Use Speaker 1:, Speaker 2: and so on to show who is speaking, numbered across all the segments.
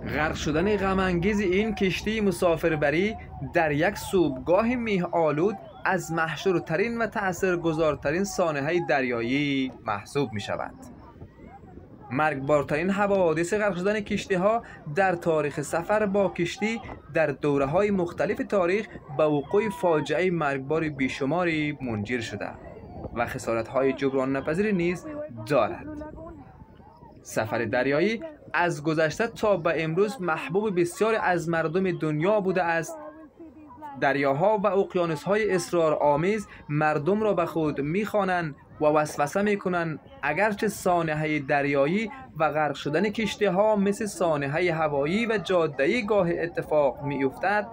Speaker 1: غرق شدن غم‌انگیز این کشتی مسافربری در یک صبحگاه میه آلود از محشورترین و تأثیرگذارترین سانحه دریایی محسوب می شود. مرگبارترین حوادث غرق شدن کشتی ها در تاریخ سفر با کشتی در دوره های مختلف تاریخ به وقوع فاجعه مرگبار بیشماری منجر شده و خسارت های جبران ناپذیر نیز دارد. سفر دریایی از گذشته تا به امروز محبوب بسیاری از مردم دنیا بوده است. دریاها و اقیانوس‌های اسرارآمیز مردم را به خود می‌خوانند و وسوسه می‌کنند. اگرچه سانحه دریایی و غرق شدن کشتی‌ها مثل سانحه هوایی و جاده‌ای گاه اتفاق می‌افتد،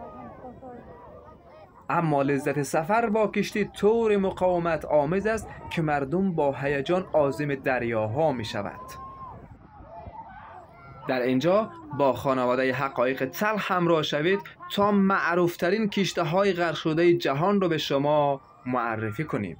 Speaker 1: اما لذت سفر با کشتی طور مقاومت آمیز است که مردم با هیجان عازم دریاها می‌شود. در اینجا با خانواده حقایق تلخ همراه شوید تا معروفترین کشتی‌های غرق شده جهان را به شما معرفی کنیم.